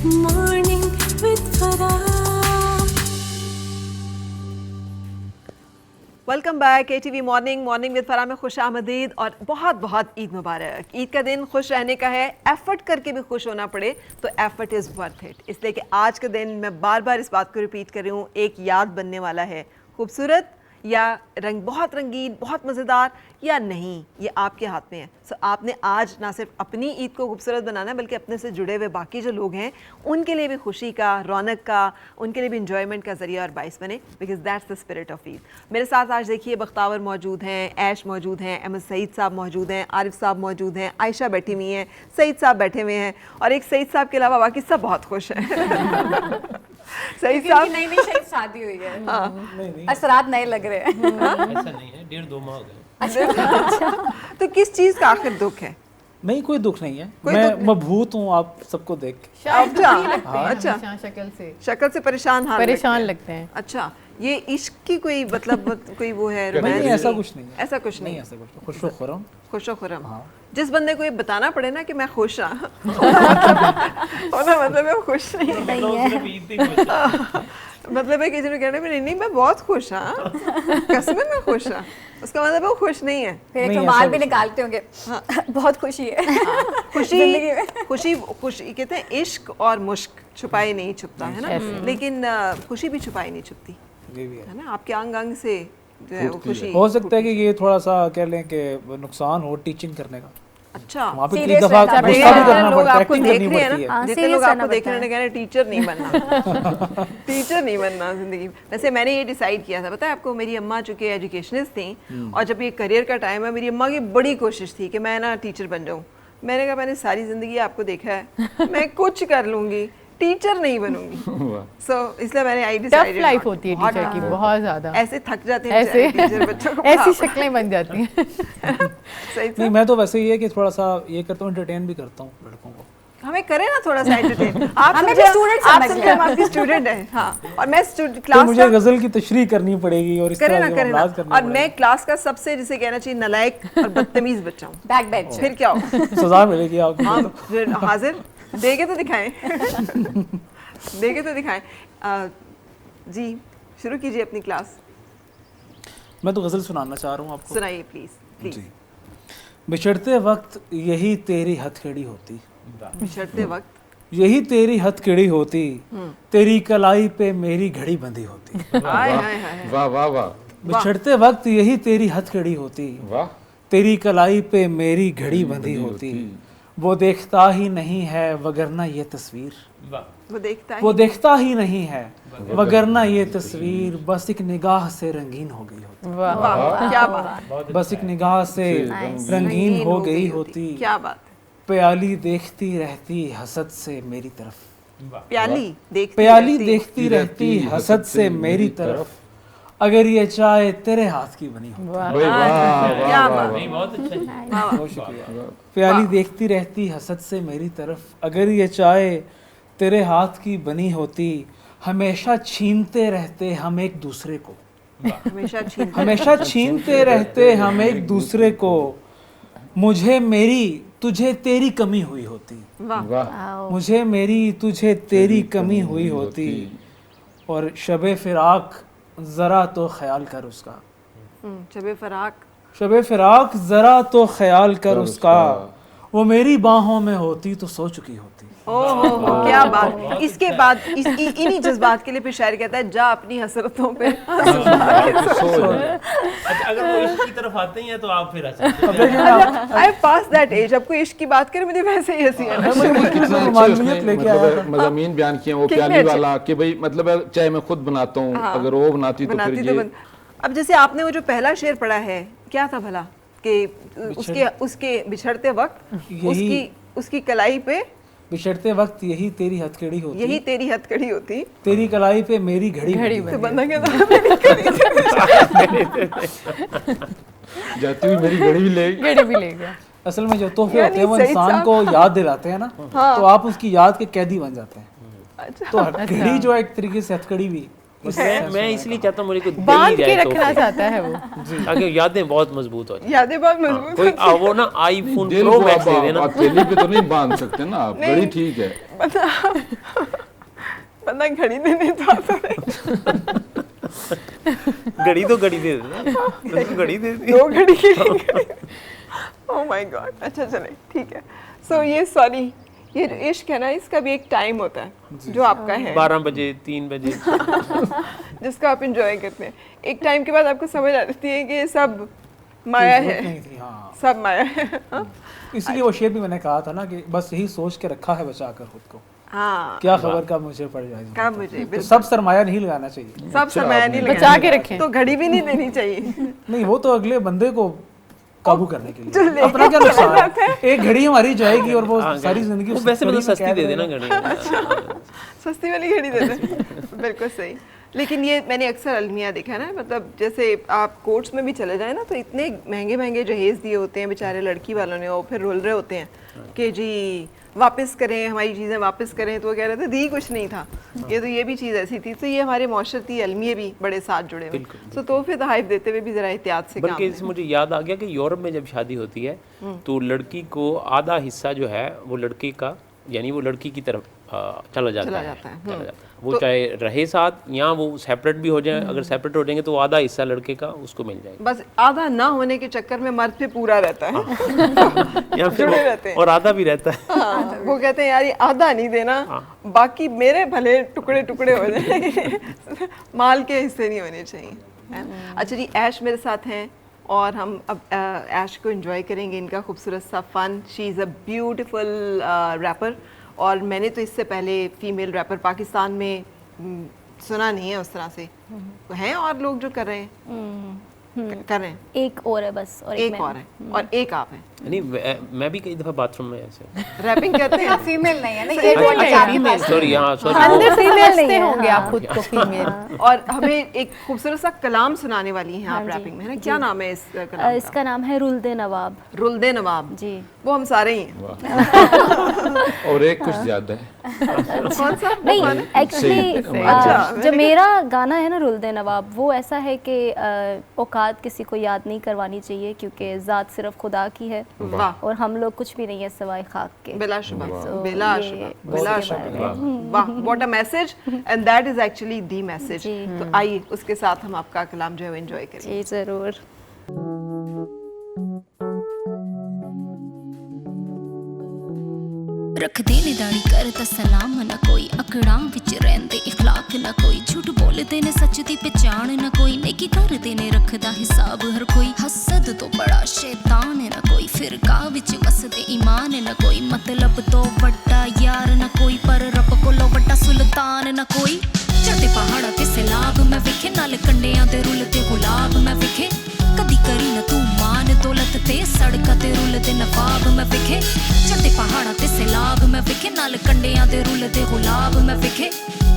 Morning with Farah. Welcome back ATV morning with Farah में खुश आमदीद और बहुत बहुत ईद मुबारक। ईद का दिन खुश रहने का है, एफर्ट करके भी खुश होना पड़े तो एफर्ट इज़ वर्थ इट। इसलिए कि आज का दिन मैं बार बार इस बात को रिपीट कर रही हूँ, एक याद बनने वाला है। खूबसूरत या रंग बहुत रंगीन, बहुत मज़ेदार या नहीं, ये आपके हाथ में है। सो आपने आज ना सिर्फ अपनी ईद को खूबसूरत बनाना है बल्कि अपने से जुड़े हुए बाकी जो लोग हैं उनके लिए भी खुशी का, रौनक का, उनके लिए भी इंजॉयमेंट का ज़रिया और बाइस बने, because that's the spirit of Eid. मेरे साथ आज देखिए बख्तावर मौजूद हैं, ऐश मौजूद हैं, अहमद सईद साहब मौजूद हैं, आरिफ साहब मौजूद हैं, आयशा बैठी हुई हैं, सईद साहब बैठे हुए हैं और एक सईद साहब के अलावा बाकी सब बहुत खुश हैं। सईद साहब नई नई शायद शादी हुई है, असरात नए लग रहे हैं। ऐसा नहीं है, 1.5-2 माह हो गए। तो किस चीज़ का आखिर दुख है? नहीं, कोई दुख नहीं है। कोई मैं दुख नहीं। मबहूत हूँ आप सबको देख के। अच्छा, शक्ल से परेशान परेशान लगते हैं। अच्छा, ये इश्क की कोई मतलब कोई वो है? नहीं, रोमांस ऐसा की? कुछ नहीं है। ऐसा कुछ नहीं। नहीं, ऐसा कुछ खुश खुरम। खुशो खुरम। हाँ। जिस बंदे को ये बताना पड़े ना कि मैं खुश हाँ मतलब मैं खुश नहीं सिर्फ ईद ही खुश है। मतलब है किसी ने कहना भी नहीं मैं बहुत खुश हाँ, कसम में मैं खुश हाँ, उसका मतलब है वो खुश नहीं है। फिर एक नहीं, रुमाल ऐसा भी कुछ निकालते होंगे। बहुत खुशी है। खुशी कहते हैं इश्क और मुश्क छुपाए नहीं छुपता है ना, लेकिन खुशी भी छुपाई नहीं छुपती ये भी है। है ना। आपके अंग अंग से जो है वो खुशी हो सकता है कि ये थोड़ा सा कह लें कि नुकसान हो टीचिंग करने का। अच्छा वहाँ पे कई Serious दफा रहना गुस्सा भी करना लोग पड़ता है, आपको एक्टिंग देख करनी रहे हैं पड़ती है। ना, जितने serious लोग रहना आपको देख पड़ता रहे हैं कह रहे हैं टीचर नहीं बनना टीचर नहीं बनना जिंदगी में। वैसे मैंने ये डिसाइड किया था, पता है आपको, मेरी अम्मा चूंकि एजुकेशनिस्ट थी और जब ये करियर का टाइम है, मेरी अम्मा की बड़ी कोशिश थी कि मैं ना टीचर बन जाऊँ। मैंने कहा मैंने सारी जिंदगी आपको देखा है, मैं कुछ कर लूंगी, टीचर नहीं बनूंगी। सो इसलिए मैंने आई टफ डिसाइडेड लाइफ होती है टीचर की, बहुत ज्यादा। ऐसे थक जाते हैं ऐसे टीचर बच्चों को ऐसी पढ़ा- शक्लें बन जाती हैं। सही नहीं, मैं तो वैसे ही है कि थोड़ा सा ये करता हूँ, एंटरटेन भी करता हूँ लड़कों को। हमें करें ना थोड़ा सा एंटरटेन। आप हमें भी समझे- student आप समझ समझे लें। हम आपकी स्टूडेंट हैं। हाँ, और मैं तो क्लास मुझे का गजल की तशरीह करनी पड़ेगी और इस करे तरह ना के करे ना, मामलात करने और पड़ेंगे। मैं क्लास का सबसे जिसे कहना चाहिए नालायक और बदतमीज बच्चा हूँ। Back bench. फिर क्या हो? सजा मिलेगी आपको। हाँ, फिर हाजिर देके तो दिखाएं देके तो दिखाएं। जी शुरू कीजिए अपनी क्लास, मैं तो गजल सुनाना चाह रहा हूँ आपको। सुनाइए प्लीज प्लीज। जी। बिछड़ते वक्त यही तेरी हथकड़ी होती, बिछड़ते वक्त यही तेरी हथकड़ी होती, तेरी कलाई पे मेरी घड़ी बंधी होती। हाय हाय हाय। वाह वाह वाह बिछड़ते वक्त यही तेरी हथकड़ी होती, वाह। तेरी कलाई पे मेरी घड़ी बंधी होती। वो देखता ही नहीं है वगरना ये तस्वीर, वो देखता वो है देखता ही नहीं है वगरना ये तस्वीर, बस एक निगाह से रंगीन हो गई होती। वाह वाह, क्या बात, बस एक निगाह से रंगीन हो गई होती। क्या बात है। प्याली देखती रहती हसद से मेरी तरफ, प्याली देखती प्याली रहती। देखती रहती हसद से मेरी तरफ, अगर ये चाय तेरे हाथ की बनी हो। भाई वाह क्या वाह बात। वाह नहीं, बहुत अच्छा है। बहुत शुक्रिया। प्याली देखती रहती हसद से मेरी तरफ, अगर ये चाय तेरे हाथ की बनी होती। हमेशा छीनते रहते हम एक दूसरे को, हमेशा छीनते हमेशा छीनते रहते हम एक दूसरे को। मुझे मेरी तुझे तेरी कमी हुई होती, वाह वाह। मुझे मेरी तुझे तेरी कमी हुई होती। और शबे फिराक जरा तो ख्याल कर उसका, शबे फराक, शबे फिराक जरा तो ख्याल कर उसका। वो मेरी बाहों में होती तो सो चुकी होती। ओह क्या बात। इसके बाद इन्हीं जज्बात के लिए फिर शायर कहता है जा अपनी हसरतों पे। अच्छा, अगर वो इश्क की तरफ आते ही हैं तो आप फिर अच्छा। आई पास दैट एज, अब कोई इश्क की बात करे मुझे वैसे ही हंसी आना। कितने अच्छे उसने मतलब मज़ामीन बयान किए हैं वो कितने प्याली अच्छे। वाला कि भाई मतलब है, चाहे मैं खुद बनाता हूँ, अगर वो बनाती तो बनाती फिर तो ये बन... अब जैसे आपने वो जो पहला शेर पढ़ा है क्या था भला कि उसके बिछड़ते वक्त उसकी कलाई पे बिछड़ते वक्त यही तेरी हथकड़ी होती, यही तेरी हथकड़ी होती, तेरी कलाई पे मेरी घड़ी बंधी। तो बंदा कहता जाती हुई मेरी घड़ी भी ले घड़ी भी ले गया। असल में जो तोहफे यानी होते हैं वो सईद इंसान साहब- को याद दिलाते हैं ना, तो आप उसकी याद के कैदी बन जाते हैं। अच्छा तो घड़ी जो है एक तरीके से हथकड़ी भी मैं इसलिए चाहता हूँ मुझे कोई दे ही बांध के जाए रखना तो चाहता है वो। ताकि यादें बहुत मजबूत हो जाए। यादें बहुत मजबूत कोई वो ना आईफोन दिल प्रो को मैक्स दे आप देना। हथेली पे तो नहीं बांध सकते ना आप, घड़ी ठीक है। बंदा घड़ी देने तो आता है। घड़ी तो घड़ी दे देना, घड़ी दे दी। 2 घड़ी के लिए। Oh my God. अच्छा चले ठीक है। सो ये सॉरी ये जो इश्क है ना, इसका भी एक टाइम होता है जो आपका है 12 बजे 3 बजे जिसका आप इंजॉय करते हैं। एक टाइम के बाद आपको समझ आती है कि ये सब माया जरूरत है, नहीं थी, हाँ। सब माया है। इसलिए वो शेर भी मैंने कहा था ना कि बस यही सोच के रखा है बचा कर खुद को, हाँ क्या खबर कब मुझे पड़ जाए। कब मुझे तो बिल्कुल। सब सरमाया नहीं लगाना चाहिए। सब समय नहीं बचा लगाना। के रखें। तो घड़ी भी नहीं देनी चाहिए। नहीं, वो तो अगले बंदे को काबू करने के जो लिए। लेके अपना क्या नुकसान जाता है? एक घड़ी हमारी जाएगी और वो हाँ, सारी जिंदगी वो उस वैसे घड़ी मतलब में सस्ती कैद दे रहेगा। देना घड़ी। सस्ती वाली घड़ी दे दें। बिल्कुल सही। लेकिन ये मैंने अक्सर अलमिया देखा है ना, मतलब जैसे आप कोर्ट्स में भी चले जाए ना तो इतने महंगे महंगे जहेज दिए होते हैं बेचारे लड़की वालों ने, और फिर रोल रहे होते हैं कि जी वापस करें, हमारी चीज़ें वापस करें। तो वो कह रहे थे दी कुछ नहीं था। ये भी चीज़ ऐसी थी। तो ये हमारे माशरती अलमिये भी बड़े साथ जुड़े हुए। तो तोहफे तोहफ़ देते हुए भी ज़रा एहतियात से काम बल्कि लें। इससे मुझे याद आ गया कि यूरोप में जब शादी होती है तो लड़की को आधा हिस्सा जो है वो लड़के का, यानी वो लड़की की तरफ चला जाता है। वो चाहे रहे साथ या वो सेपरेट भी हो जाए, अगर सेपरेट हो जाएंगे तो आधा हिस्सा लड़के का उसको मिल जाएगा। बस आधा ना होने के चक्कर में मर्द पे पूरा रहता है। या फिर जुड़े रहते हैं। और आधा भी रहता है। हाँ, वो कहते हैं यार ये आधा नहीं देना, बाकी मेरे भले टुकड़े टुकड़े हो जाए, माल के हिस्से नहीं होने चाहिए। है? अच्छा जी, ऐश मेरे साथ हैं और हम अब ऐश को एंजॉय करेंगे, इनका खूबसूरत सा fun. She is a beautiful rapper, और मैंने तो इससे पहले फीमेल रैपर पाकिस्तान में सुना नहीं है उस तरह से। हैं और लोग जो कर रहे हैं कर रहे हैं। एक और है बस, और एक मैं और है और एक आप हैं। नहीं मैं भी कई दफा बाथरूम में ऐसे रैपिंग करते हैं। फीमेल नहीं है ना, ये बोलना नहीं, चाह रही थी। सॉरी, हाँ सॉरी। अंदर से फीमेल नहीं समझते है, होंगे हाँ। आप खुद को फीमेल। और हमें एक खूबसूरत सा कलाम सुनाने वाली हैं आप हाँ जी, रैपिंग में, है ना? क्या नाम है इस कलाम का? इसका नाम है रुल्दे नवाब रुल्दे नवाब जी। वो हम सारे ही हैं। और एक कुछ ज्यादा है। कौन सा? नहीं, कौन है? एक्चुअली अच्छा, जो मेरा गाना है ना रुल्दे नवाब, वो ऐसा है कि औकात किसी को याद नहीं करवानी चाहिए, क्योंकि ज़ात सिर्फ खुदा की है वाह, और हम लोग कुछ भी नहीं है सिवाय खाक के। बिलाशुबा So, बिलाशुबा ये बिलाशुबा, वाह, what a message, and that is actually the message. जी। तो आइए उसके साथ हम आपका कलाम जो है एंजॉय करें। जी ज़रूर। रख दे ने दाड़ी करता सलाम न कोई, अकड़ां विच रहिंदे इखलाक न कोई, झूठ बोलदे ने सच दी पहचान न कोई, नेकी करदे ने रखदा हिसाब हर कोई, हसद तो बड़ा शैतान न कोई, फिरका विच वसदे ईमान न कोई, मतलब तो वड्डा यार न कोई, पर रब कोलों वड्डा सुल्तान न कोई। चढ़दे पहाड़ां ते सैलाब मैं विखे, नाल कंडियां दे रुलदे गुलाब मैं विखे, कदी करी न तू मान दौलत ते सड़कां ते रुलदे नवाब मैं विखे। चढ़दे पहाड़ां ते सैलाब मैं विखे, नाल कंडियां दे रुलदे गुलाब मैं विखे,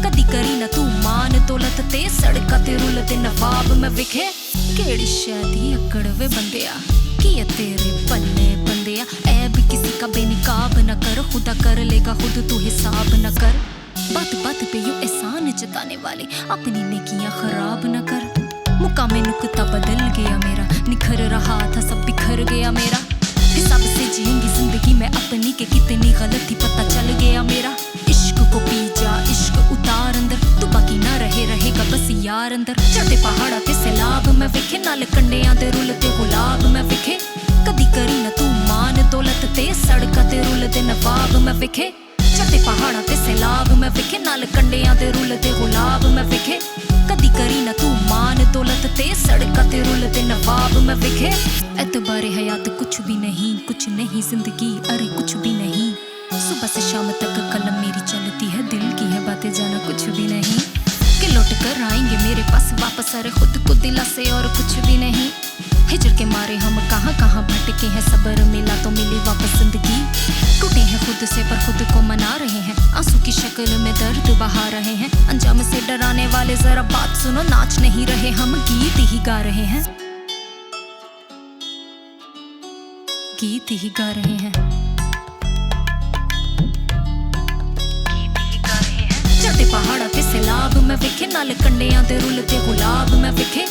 कदी करी न तू मान दौलत ते सड़कां ते रुलदे नवाब मैं विखे। केड़ी शादी अकड़ वे बंदिया, की है तेरे पल्ले बंदिया, ऐब किसी का बेनिकाब न कर, खुदा कर लेगा खुद तू हिसाब न कर। बात बात पे यूं एहसान जताने वाले, अपनी नेकियां खराब न कर। मुकामे नुकता बदल गया मेरा, निखर रहा था सब बिखर गया मेरा, हिसाब से जीऊंगी जिंदगी में अपनी के कितनी गलती पता चल गया मेरा। इश्क को पी जा, इश्क उतार अंदर, तू बाकी ना रहेगा बस यार अंदर। चढ़दे पहाड़ा ते सैलाब मैं विखे, नाल कंडियां दे रुलदे गुलाब मैं विखे, कदी करी न तू मान दौलत ते सड़कां ते रुलदे नवाब मैं विखे। चढ़दे पहाड़ां ते सैलाब मैं विखे, नाल कंडियां दे रुलदे गुलाब मैं विखे, कदी करी न तू मान दौलत ते सड़कां ते रुलदे नवाब मैं विखे। एतबारे हयात कुछ भी नहीं, कुछ नहीं जिंदगी अरे कुछ भी नहीं, सुबह से शाम तक कलम मेरी चलती है, दिल की है बातें जाना कुछ भी नहीं, कि लौट कर आएंगे मेरे पास वापस अरे खुद को दिला से और कुछ भी नहीं। हिजर के मारे हम कहाँ कहाँ भटके हैं, सब्र मिला तो मिली वापस जिंदगी, टूटे हैं खुद से पर खुद को मना रहे हैं, आंसू की शक्ल में दर्द बहा रहे हैं, अंजाम से डराने वाले जरा बात सुनो, नाच नहीं रहे हम गीत ही गा रहे हैं, गीत ही गा रहे हैं, गीत ही गा रहे हैं। चढ़दे पहाड़ा ते ਸੈਲਾਬ ਮੈਂ ਵੇਖੇ ਨਾਲ ਕੰਡਿਆਂ ਤੇ ਰੁੱਲਦੇ ਗੁਲਾਬ ਮੈਂ ਵੇਖੇ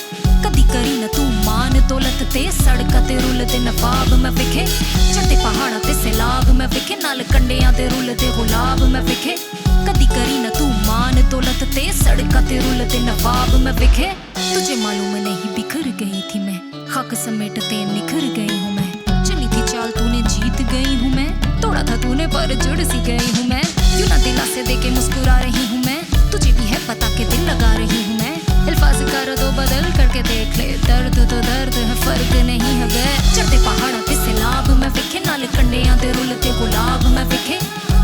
ਕਦੀ ਕਰੀ ਨਾ ਤੂੰ ਮਾਨ ਦੌਲਤ ਤੇ ਸੜਕਾਂ ਤੇ ਰੁੱਲਦੇ ਨਵਾਬ ਮੈਂ ਵੇਖੇ ਚੜ੍ਹਦੇ ਪਹਾੜਾਂ ਤੇ ਸੈਲਾਬ ਮੈਂ ਵੇਖੇ ਨਾਲ ਕੰਡਿਆਂ ਤੇ ਰੁੱਲਦੇ ਗੁਲਾਬ ਮੈਂ ਵੇਖੇ कदी करी न तू मान दौलत ते सड़का ते रुलते नवाब मैं विखे तुझे मालूम नहीं बिखर गई थी मैं हक समेटते निखर गई हूँ मैं चली थी चाल तूने जीत गई हूँ मैं तोड़ा था तूने पर जुड़ सी गई हूँ मैं क्यों ना दिलासे दे के मुस्कुरा रही हूँ मैं तुझे भी है पता के दिल लगा रही हूँ मैं अल्फाज कर दो बदल करके देख ले दर्द तो दर्द है फर्क नहीं है वे चढ़ते पहाड़ों पे सैलाब मैं विखे नाल कंडियां ते रुलते गुलाब मैं विखे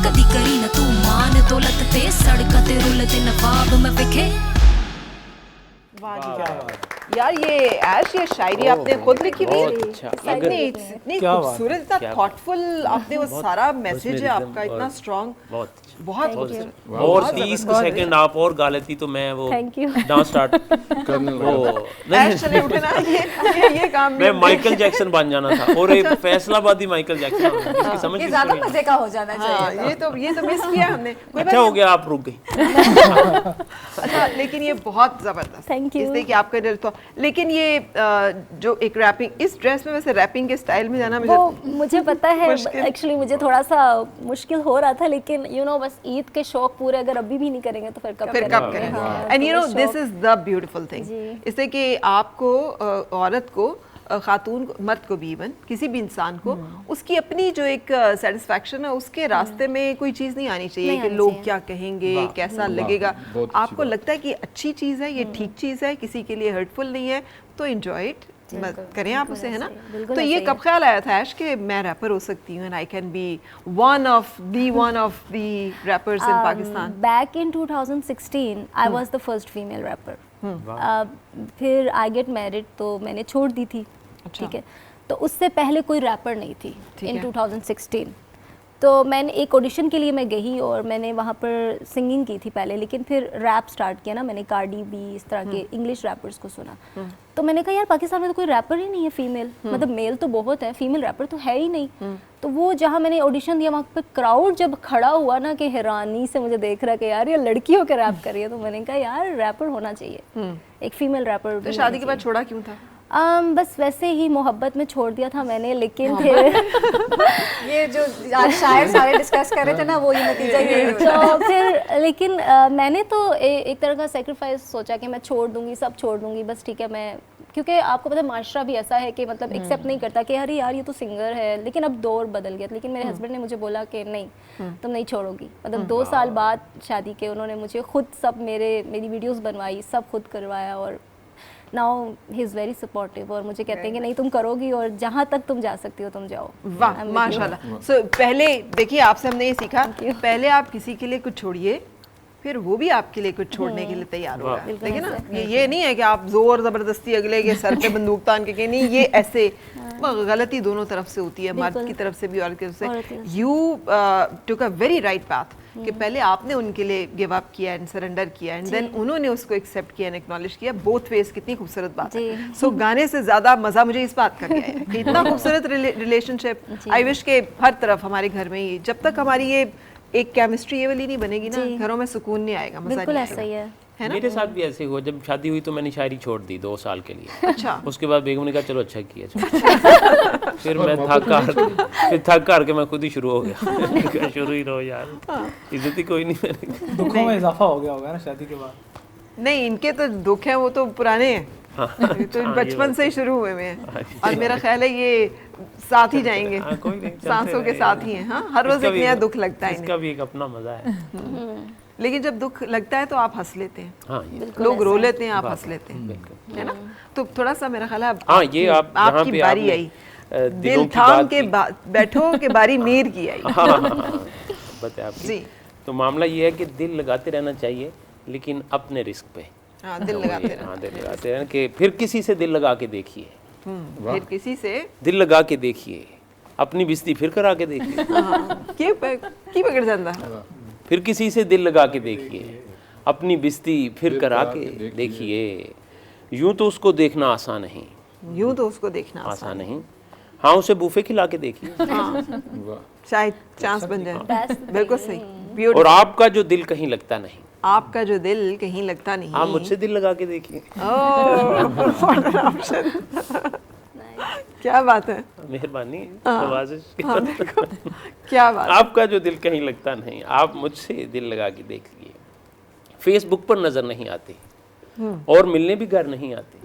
कदी करी न तू मान दौलत ते सड़का ते रुलते नवाब मैं विखे वाह जी वाह। यार ये ऐश ये शायरी आपने खुद लिखी हुई बहुत अच्छा। अगर- इतनी खूबसूरत इतना थॉटफुल आपने वो सारा मैसेज है आपका इतना स्ट्रॉन्ग बहुत बहुत और खूबसूरत 30 सेकंड आप और गा लेती तो मैं वो Thank you. डांस स्टार्ट करने वो लगा। ऐश चले उठना ये काम मैं नहीं माइकल जैक्सन बन जाना था और एक फैसलाबादी माइकल जैक्सन इसकी समझ ये नहीं ज्यादा पड़ी। मजे का हो जाना हाँ चाहिए ये तो मिस किया हमने कोई अच्छा हो गया आप रुक गई अच्छा लेकिन ये बहुत जबरदस्त Thank you. इसलिए कि आपका दिल तो लेकिन ये जो एक रैपिंग इस ड्रेस में वैसे रैपिंग के स्टाइल में जाना वो मुझे मुझे पता है मुश्किल। एक्चुअली मुझे थोड़ा सा मुश्किल हो रहा था लेकिन बस ईद के शौक पूरे अगर अभी भी नहीं करेंगे तो फिर कब करेंगे हाँ, एंड तो दिस शौक- इज द ब्यूटीफुल थिंग जी। इससे कि आपको औरत को खातून को मर्द को भी इवन किसी भी इंसान को उसकी अपनी जो एक सेटिस्फैक्शन है उसके रास्ते में कोई चीज़ नहीं आनी चाहिए नहीं कि आनी लोग चाहिए। क्या कहेंगे कैसा लगेगा बहुत अच्छी आपको बात। लगता है कि अच्छी चीज़ है ये ठीक चीज़ है किसी के लिए हर्टफुल नहीं है तो एंजॉय इट करें आप उसे है ना बिल्कुल तो ये ऐसा ही कब ख्याल आया था ऐश कि मैं रैपर हो सकती हूँ and I can be one of the rappers in Pakistan back in 2016 I was the first female rapper फिर आई गेट मैरिड तो मैंने छोड़ दी थी ठीक है तो उससे पहले कोई रैपर नहीं थी ठीक इन है। 2016 तो मैंने एक ऑडिशन के लिए मैं गई और मैंने वहाँ पर सिंगिंग की थी पहले लेकिन फिर रैप स्टार्ट किया ना मैंने कार्डी बी इस तरह के इंग्लिश रैपर्स को सुना तो मैंने कहा यार पाकिस्तान में तो कोई रैपर ही नहीं है फीमेल मतलब मेल तो बहुत है फीमेल रैपर तो है ही नहीं तो वो जहाँ मैंने ऑडिशन दिया वहाँ पे क्राउड जब खड़ा हुआ ना कि हैरानी से मुझे देख रहा है कि यार ये लड़की होकर रैप कर रही है तो मैंने कहा यार रैपर होना चाहिए एक फीमेल रैपर तो शादी के बाद छोड़ा क्यों था बस वैसे ही मोहब्बत में छोड़ दिया था मैंने लेकिन फिर ये जो आज शायर सारे डिस्कस कर रहे थे ना वो ये नतीजा ये तो फिर लेकिन मैंने तो एक तरह का सेक्रीफाइस सोचा कि मैं छोड़ दूंगी सब छोड़ दूंगी बस ठीक है मैं क्योंकि आपको पता है माशरा भी ऐसा है कि मतलब एक्सेप्ट नहीं करता कि अरे यार ये तो सिंगर है लेकिन अब दौर बदल गया लेकिन मेरे हस्बैंड ने मुझे बोला कि नहीं तुम नहीं छोड़ोगी मतलब 2 साल बाद शादी के उन्होंने मुझे खुद सब मेरी वीडियोस बनवाई सब खुद करवाया और now he is very supportive और मुझे कहते हैं कि नहीं तुम करोगी और जहाँ तक तुम जा सकती हो तुम जाओ वाह I'm with you. माशाल्लाह सो पहले देखिए आपसे हमने ये सीखा पहले आप किसी के लिए कुछ छोड़िए फिर वो भी आपके लिए कुछ छोड़ने के लिए तैयार होगा बिल्कुल देखिए ना ऐसे। ये नहीं है कि आप जोर जबरदस्ती अगले के सर पे बंदूक तान के नहीं ये ऐसे गलती दोनों तरफ से होती है मर्द बिल्कुल। की तरफ से भी औरत की तरफ औरत की से तरफ you took a very right path कि पहले आपने उनके लिए गिव अप किया एंड सरेंडर किया एंड देन उन्होंने उसको एक्सेप्ट किया एंड एक्नॉलेज किया बोथ वेज कितनी खूबसूरत बात है जी। सो गाने से ज्यादा मजा मुझे इस बात का गया है कि इतना खूबसूरत रिलेशनशिप आई विश के हर तरफ हमारे घर में ही जब तक हमारी ये एक केमिस्ट्री ये वाली नहीं बनेगी ना जी। घरों में सुकून नहीं आएगा मजा बिल्कुल नहीं ऐसा ही आएगा है है ना मेरे साथ भी ऐसे हुआ जब शादी हुई तो मैंने शायरी छोड़ दी 2 साल के लिए अच्छा उसके बाद बेगम ने कहा चलो अच्छा किया चलो फिर मैं थक हार के मैं खुद ही शुरू हो गया शुरू ही रहो यार इज्जत ही कोई नहीं मैंने दुखों में इजाफा हो गया होगा ना शादी के बाद नहीं इनके तो दुख हैं वो तो पुराने हैं ये तो बचपन से ही शुरू हुए हुए हैं और मेरा ख्याल है ये साथ ही जाएंगे हाँ, कोई नहीं, चलते सांसों के रहे साथ ही हैं हाँ हर रोज इसका एक भी नया दुख लगता है इसका इन्हें भी एक अपना मजा है लेकिन जब दुख लगता है तो आप हंस लेते हैं हाँ ये लोग रो लेते हैं आप हंस लेते हैं बिल्कुल है ना तो थोड़ा सा मेरा ख्याल है हाँ ये आप यहाँ आपकी पे बारी आपने, आई दिलों दिल की थाम बात के की। बैठो के बारी मीर की आई हाँ, हाँ, हाँ, बताया आपकी जी तो मामला ये है कि दिल लगाते रहना चाहिए लेकिन अपने रिस्क पे हाँ दिल लगाते रहना हाँ दिल लगाते रहना कि फिर किसी से दिल लगा के देखिए फिर किसी से दिल लगा के देखिए अपनी बिस्ती फिर करा के देखिए की पकड़ जाता फिर किसी से दिल लगा के देखिए अपनी बिस्ती फिर करा के देखिए यूं तो उसको देखना आसान नहीं यूं तो उसको देखना आसान नहीं हाँ उसे बूफे खिला के देखिए शायद चांस बन जाए Best बिल्कुल सही और ब्यूटीफुल आपका जो दिल कहीं लगता नहीं आपका जो दिल कहीं लगता नहीं। आप मुझसे दिल लगा के देखिए। ऑप्शन क्या बात है, मेहरबानी, नवाजिश। क्या बात है? आपका जो दिल कहीं लगता नहीं, आप मुझसे दिल लगा के देखिए। फेसबुक पर नजर नहीं आती और मिलने भी घर नहीं आती।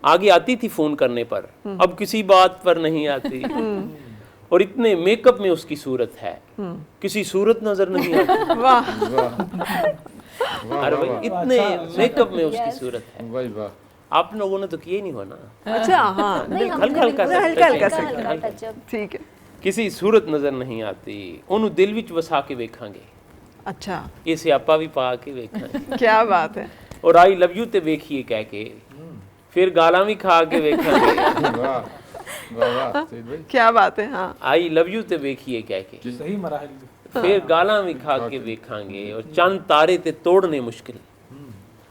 आगे आती थी फोन करने पर, अब किसी बात पर नहीं आती। और इतने मेकअप में उसकी सूरत है, किसी सूरत नजर नहीं आती। वाह, अरे भाई, इतने मेकअप में उसकी सूरत है। वाह वाह। आप लोगों ने तो किए नहीं होना। अच्छा, हाँ, नहीं, हमने हल्का हल्का बिल्कुल हल्का हल्का हल्का सा। हल्का touch-up। ठीक है। किसी सूरत नजर नहीं आती, ਉਹਨੂੰ ਦਿਲ ਵਿੱਚ ਵਸਾ ਕੇ ਵੇਖਾਂਗੇ। अच्छा, ਇਹ ਸਿਆਪਾ ਵੀ ਪਾ ਕੇ ਵੇਖਾਂਗੇ। क्या बात है। और आई लव यू ਤੇ ਵੇਖੀਏ ਕਹਿ ਕੇ, ਫਿਰ ਗਾਲਾਂ ਵੀ ਖਾ ਕੇ ਵੇਖਾਂਗੇ। वाह वाह वाह सईद भाई। क्या बात है। हाँ, आई लव यू ਤੇ ਵੇਖੀਏ ਕਹਿ ਕੇ, सही मराहल ਫਿਰ ਗਾਲਾਂ ਵੀ ਖਾ ਕੇ ਵੇਖਾਂਗੇ। और ਚੰਨ ਤਾਰੇ ਤੇ ਤੋੜਨੇ ਮੁਸ਼ਕਿਲ,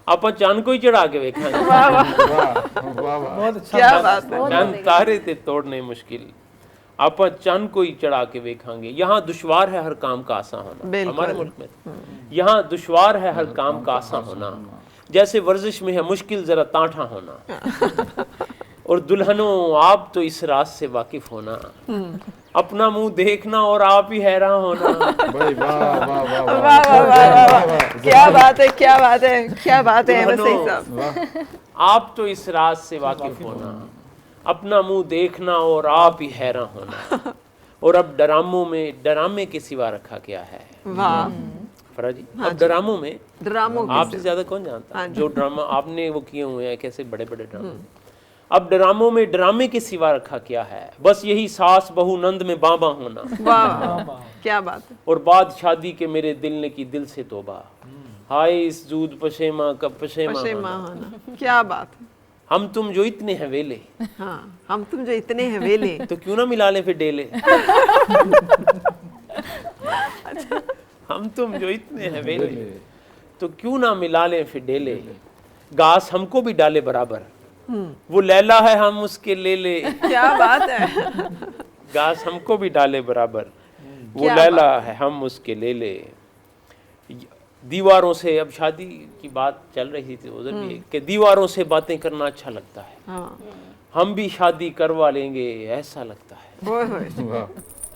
ਆਪਾਂ ਚੰਨ ਕੋਈ ਚੜਾ ਕੇ ਵੇਖਾਂਗੇ। वाह वाह वाह। बहुत अच्छा। क्या बात है। चंद तारे ते तोड़ने मुश्किल, आप चंद कोई चढ़ा के देखेंगे। यहाँ दुश्वार है हर काम का आसान होना। बिल्कुल। हमारे मुल्क में यहाँ दुश्वार है हर काम का आसान होना, जैसे वर्जिश में है मुश्किल जरा तांठा होना। और दुल्हनों, आप तो इस राज से वाकिफ होना, अपना मुंह देखना और आप ही हैरान होना। भाई वाह वाह वाह वाह वाह वाह वाह वाह, क्या बात है, क्या बात है, क्या बात है अहमद सईद साहब। आप तो इस राज से वाकिफ होना, अपना मुंह देखना और आप ही हैरान होना। और अब डरामे के सिवा रखा क्या है। वाह, फरा जी, अब ड्रामों में ड्रामों के आपसे ज्यादा कौन जानता है जो ड्रामा आपने वो किए हुए हैं, कैसे बड़े बड़े ड्रामे। अब ड्रामों में ड्रामे के सिवा रखा क्या है, बस यही सास बहू नंद में बाबा होना। वाह, क्या बात है। और बाद शादी के मेरे दिल ने की दिल से तोबा, हाय इस जूद पशेमा का पशेमा पशेमा होना। होना, क्या बात है। हम तुम जो इतने हैं वेले, हाँ, हम तुम जो इतने हैं वेले, तो क्यों ना मिला ले फिर डेले। हम तुम जो इतने हैं वेले, तो क्यों ना मिला ले फिर डेले। घास हमको भी डाले बराबर, वो लैला है हम उसके ले ले। क्या बात है। घास हमको भी डाले बराबर, वो क्या लैला है हम उसके ले ले। दीवारों से, अब शादी की बात चल रही थी उधर भी, कि दीवारों से बातें करना अच्छा लगता है, हाँ, हम भी शादी करवा लेंगे ऐसा लगता है। ओए होए,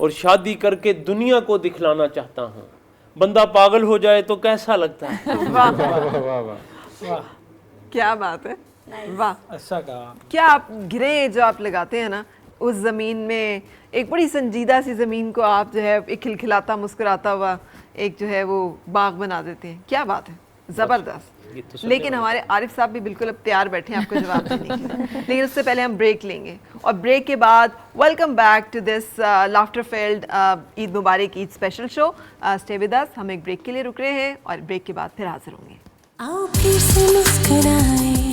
और शादी करके दुनिया को दिखलाना चाहता हूँ, बंदा पागल हो जाए तो कैसा लगता है। वाह, वाह वाह वाह। क्या बात है। वाह, अच्छा कहा। क्या आप गिरे जो आप लगाते हैं ना उस ज़मीन में, एक बड़ी संजीदा सी ज़मीन को आप जो है एक खिलखिलाता मुस्कुराता हुआ एक जो है वो बाग बना देते हैं। क्या बात है, ज़बरदस्त। लेकिन हमारे आरिफ साहब भी बिल्कुल अब तैयार बैठे हैं आपको जवाब देने के लिए, लेकिन उससे पहले हम ब्रेक लेंगे और ब्रेक के बाद welcome back to this laughter field Eid Mubarak Eid special show. Stay with us. हम एक ब्रेक के लिए रुक रहे हैं और ब्रेक के बाद फिर हाजिर होंगे। आओ फिर से मुस्कुराए